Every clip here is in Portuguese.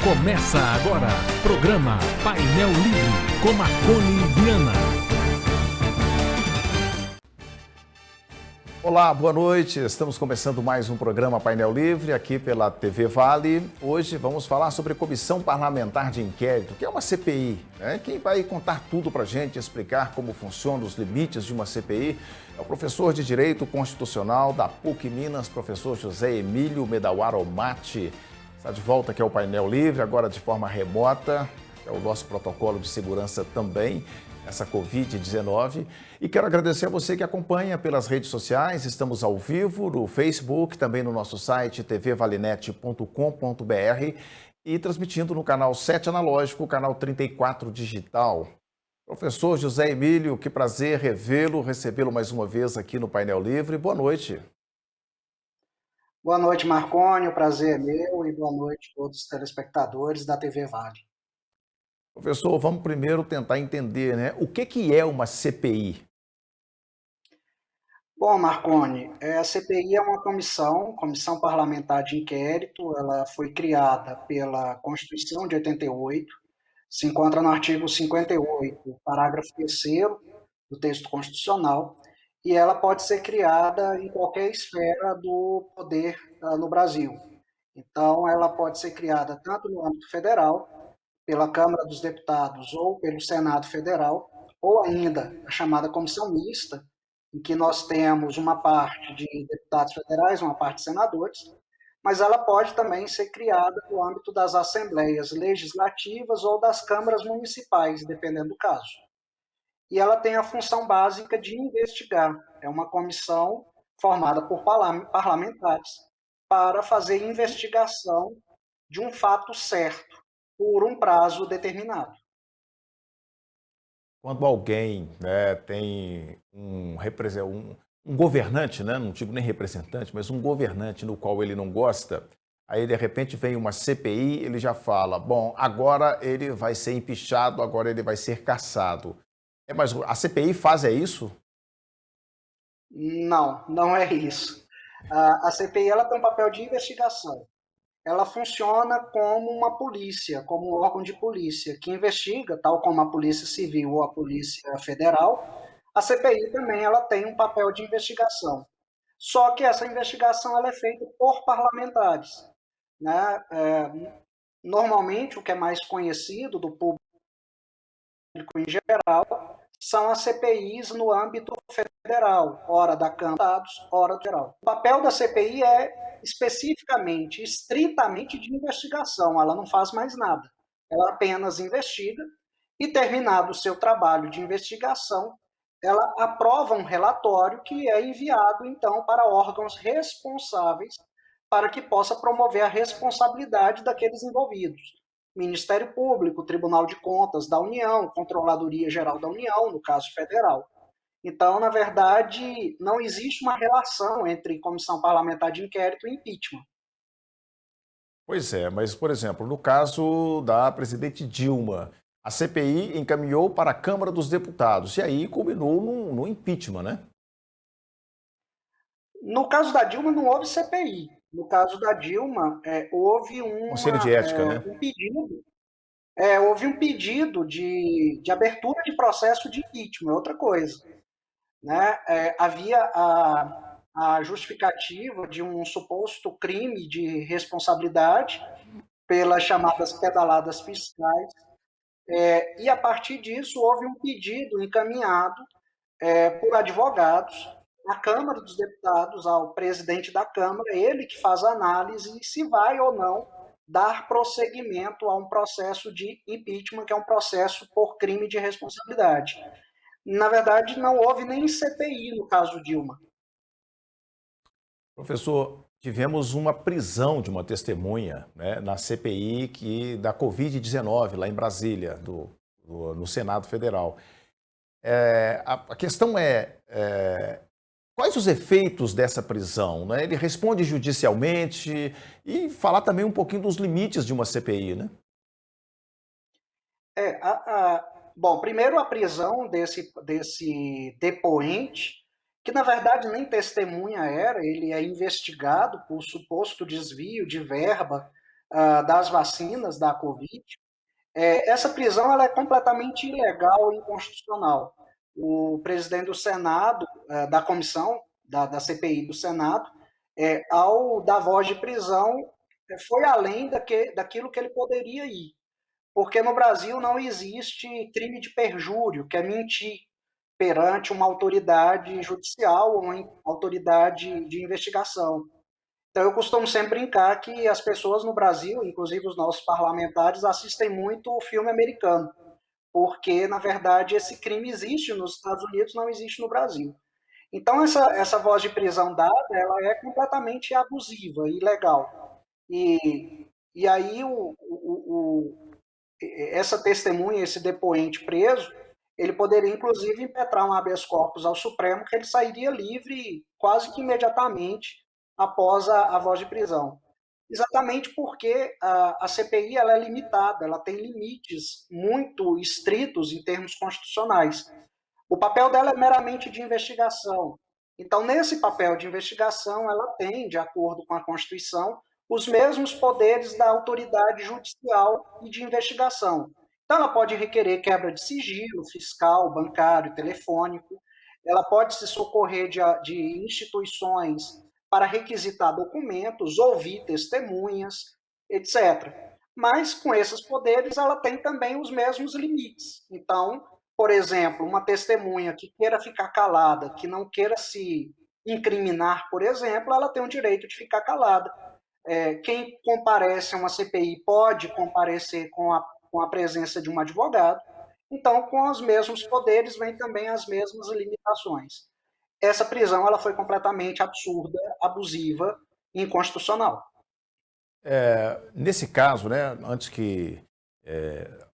Começa agora, programa Painel Livre, com Marconi Viana. Olá, boa noite. Estamos começando mais um programa Painel Livre aqui pela TV Vale. Hoje vamos falar sobre Comissão Parlamentar de Inquérito, que é uma CPI, né? Quem vai contar tudo para a gente, explicar como funcionam os limites de uma CPI, é o professor de Direito Constitucional da PUC Minas, professor José Emílio Medawar Omati. Está de volta aqui ao Painel Livre, agora de forma remota, é o nosso protocolo de segurança também, essa Covid-19. E quero agradecer a você que acompanha pelas redes sociais, estamos ao vivo no Facebook, também no nosso site tvvalenet.com.br e transmitindo no canal 7 analógico, canal 34 digital. Professor José Emílio, que prazer revê-lo, recebê-lo mais uma vez aqui no Painel Livre. Boa noite. Boa noite, Marconi, o prazer é meu e boa noite a todos os telespectadores da TV Vale. Professor, vamos primeiro tentar entender, né? O que é uma CPI? Bom, Marconi, a CPI é uma Comissão Parlamentar de Inquérito, ela foi criada pela Constituição de 88, se encontra no artigo 58, parágrafo 3º do texto constitucional, e ela pode ser criada em qualquer esfera do poder no Brasil. Então, ela pode ser criada tanto no âmbito federal, pela Câmara dos Deputados ou pelo Senado Federal, ou ainda a chamada comissão mista, em que nós temos uma parte de deputados federais, uma parte de senadores, mas ela pode também ser criada no âmbito das assembleias legislativas ou das câmaras municipais, dependendo do caso. E ela tem a função básica de investigar. É uma comissão formada por parlamentares para fazer investigação de um fato certo, por um prazo determinado. Quando alguém, né, tem um governante, né, não digo nem representante, mas um governante no qual ele não gosta, aí de repente vem uma CPI, ele já fala, bom, agora ele vai ser empichado, agora ele vai ser cassado. Mas a CPI faz isso? Não, não é isso. A CPI ela tem um papel de investigação. Ela funciona como uma polícia, como um órgão de polícia, que investiga, tal como a Polícia Civil ou a Polícia Federal. A CPI também ela tem um papel de investigação. Só que essa investigação ela é feita por parlamentares, né? Normalmente, o que é mais conhecido do público em geral são as CPIs no âmbito federal, ora da Câmara dos Deputados, ora do Federal. O papel da CPI é especificamente, estritamente de investigação, ela não faz mais nada. Ela apenas investiga e, terminado o seu trabalho de investigação, ela aprova um relatório que é enviado, então, para órgãos responsáveis para que possa promover a responsabilidade daqueles envolvidos. Ministério Público, Tribunal de Contas da União, Controladoria Geral da União, no caso federal. Então, na verdade, não existe uma relação entre Comissão Parlamentar de Inquérito e impeachment. Pois é, mas, por exemplo, no caso da presidente Dilma, a CPI encaminhou para a Câmara dos Deputados e aí culminou no impeachment, né? No caso da Dilma, não houve CPI. No caso da Dilma, houve Conselho de Ética, né? um pedido. Houve um pedido de abertura de processo de impeachment, é outra coisa. Né? Havia a justificativa de um suposto crime de responsabilidade pelas chamadas pedaladas fiscais, e a partir disso houve um pedido encaminhado por advogados à Câmara dos Deputados, ao presidente da Câmara, ele que faz a análise se vai ou não dar prosseguimento a um processo de impeachment, que é um processo por crime de responsabilidade. Na verdade, não houve nem CPI no caso Dilma. Professor, tivemos uma prisão de uma testemunha, né, na CPI da Covid-19, lá em Brasília, no Senado Federal. A questão quais os efeitos dessa prisão, né? Ele responde judicialmente e falar também um pouquinho dos limites de uma CPI, né? Bom, primeiro a prisão desse depoente, que na verdade nem testemunha era, ele é investigado por suposto desvio de verba das vacinas da Covid, essa prisão ela é completamente ilegal e inconstitucional. O presidente do Senado, da comissão, da CPI do Senado, ao dar voz de prisão, foi além daquilo que ele poderia ir. Porque no Brasil não existe crime de perjúrio, que é mentir perante uma autoridade judicial ou uma autoridade de investigação. Então, eu costumo sempre brincar que as pessoas no Brasil, inclusive os nossos parlamentares, assistem muito o filme americano, porque, na verdade, esse crime existe nos Estados Unidos, não existe no Brasil. Então, essa voz de prisão dada, ela é completamente abusiva, ilegal. E aí, essa testemunha, esse depoente preso, ele poderia, inclusive, impetrar um habeas corpus ao Supremo, que ele sairia livre quase que imediatamente após a voz de prisão. Exatamente porque a CPI ela é limitada, ela tem limites muito estritos em termos constitucionais. O papel dela é meramente de investigação. Então, nesse papel de investigação, ela tem, de acordo com a Constituição, os mesmos poderes da autoridade judicial e de investigação. Então, ela pode requerer quebra de sigilo fiscal, bancário, telefônico, ela pode se socorrer de instituições para requisitar documentos, ouvir testemunhas, etc. Mas, com esses poderes, ela tem também os mesmos limites. Então, por exemplo, uma testemunha que queira ficar calada, que não queira se incriminar, por exemplo, ela tem o direito de ficar calada. Quem comparece a uma CPI pode comparecer com a presença de um advogado. Então, com os mesmos poderes, vem também as mesmas limitações. Essa prisão ela foi completamente absurda, abusiva e inconstitucional. Nesse caso, né, antes que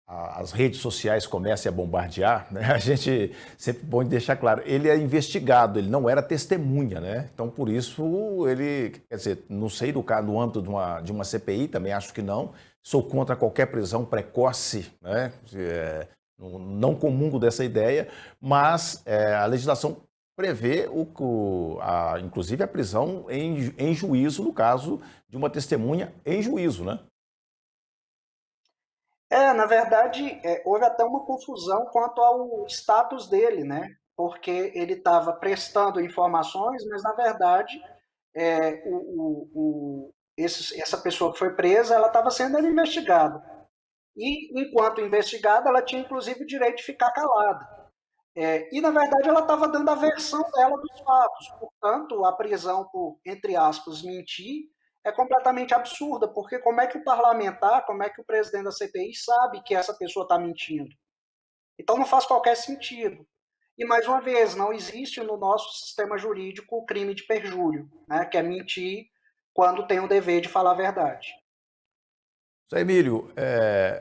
as redes sociais comecem a bombardear, né, a gente sempre pode deixar claro, ele é investigado, ele não era testemunha, né? Então, por isso, ele, quer dizer, não sei no âmbito de uma CPI, também acho que não, sou contra qualquer prisão precoce, né? Não comungo dessa ideia, mas a legislação prevê inclusive a prisão em juízo, no caso de uma testemunha em juízo, né? Na verdade, houve até uma confusão quanto ao status dele, né? Porque ele estava prestando informações, mas na verdade essa pessoa que foi presa, ela estava sendo investigada. E enquanto investigada, ela tinha inclusive o direito de ficar calada. E na verdade ela estava dando a versão dela dos fatos. Portanto, a prisão por, entre aspas, mentir é completamente absurda, porque como é que o parlamentar, como é que o presidente da CPI sabe que essa pessoa está mentindo? Então não faz qualquer sentido. E mais uma vez, não existe no nosso sistema jurídico o crime de perjúrio, né, que é mentir quando tem o dever de falar a verdade. Zé Emílio,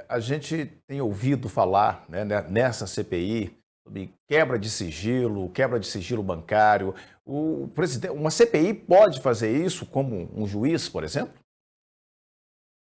a gente tem ouvido falar, né, nessa CPI sobre quebra de sigilo bancário. O presidente, uma CPI pode fazer isso como um juiz, por exemplo?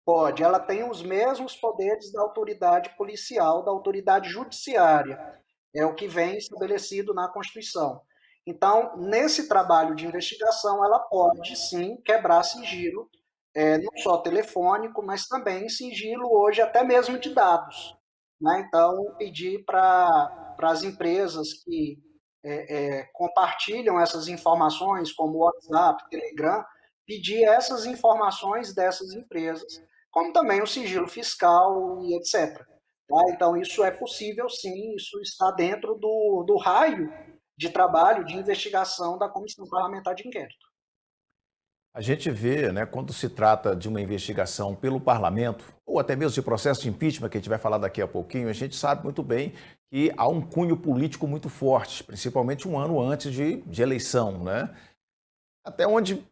Pode, ela tem os mesmos poderes da autoridade policial, da autoridade judiciária. É o que vem estabelecido na Constituição. Então, nesse trabalho de investigação, ela pode sim quebrar sigilo, não só telefônico, mas também sigilo hoje até mesmo de dados. Né? Então, pedir para as empresas que compartilham essas informações, como WhatsApp, Telegram, pedir essas informações dessas empresas, como também o sigilo fiscal e etc. Tá? Então, isso é possível sim, isso está dentro do raio de trabalho, de investigação da Comissão Parlamentar de Inquérito. A gente vê, né, quando se trata de uma investigação pelo parlamento, ou até mesmo de processo de impeachment, que a gente vai falar daqui a pouquinho, a gente sabe muito bem que há um cunho político muito forte, principalmente um ano antes de eleição, né? Até onde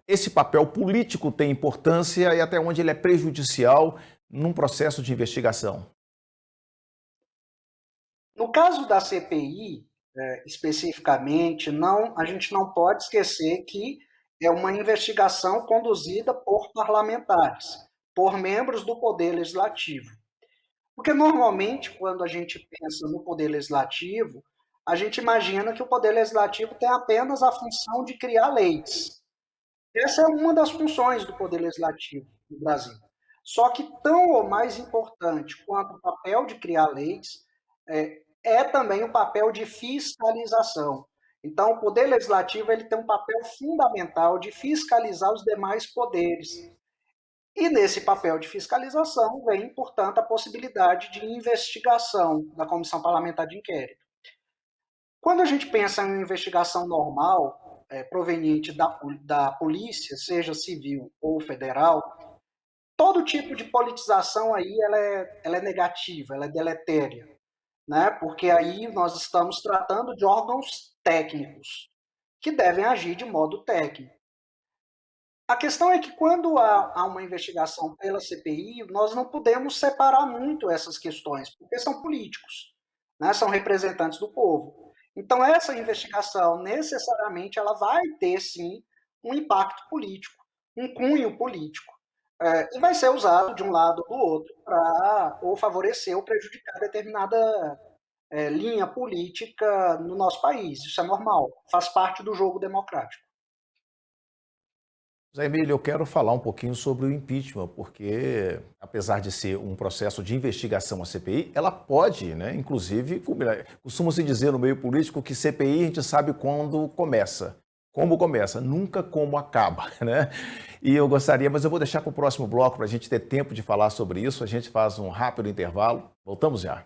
esse papel político tem importância e até onde ele é prejudicial num processo de investigação. No caso da CPI, especificamente, a gente não pode esquecer que é uma investigação conduzida por parlamentares, por membros do Poder Legislativo. Porque normalmente, quando a gente pensa no Poder Legislativo, a gente imagina que o Poder Legislativo tem apenas a função de criar leis. Essa é uma das funções do Poder Legislativo, no Brasil. Só que tão ou mais importante quanto o papel de criar leis é também o papel de fiscalização. Então, o Poder Legislativo ele tem um papel fundamental de fiscalizar os demais poderes. E nesse papel de fiscalização vem, portanto, a possibilidade de investigação da Comissão Parlamentar de Inquérito. Quando a gente pensa em uma investigação normal, proveniente da polícia, seja civil ou federal, todo tipo de politização aí ela é negativa, ela é deletéria, né? Porque aí nós estamos tratando de órgãos técnicos, que devem agir de modo técnico. A questão é que quando há uma investigação pela CPI, nós não podemos separar muito essas questões, porque são políticos, né? São representantes do povo. Então, essa investigação, necessariamente, ela vai ter, sim, um impacto político, um cunho político. E vai ser usado de um lado ou do outro para ou favorecer ou prejudicar determinada linha política no nosso país. Isso é normal, faz parte do jogo democrático. Zé Emílio, eu quero falar um pouquinho sobre o impeachment, porque, apesar de ser um processo de investigação a CPI, ela pode, né, inclusive, costuma-se dizer no meio político que CPI a gente sabe quando começa. Como começa, nunca como acaba, né? E eu gostaria, mas eu vou deixar para o próximo bloco para a gente ter tempo de falar sobre isso. A gente faz um rápido intervalo. Voltamos já.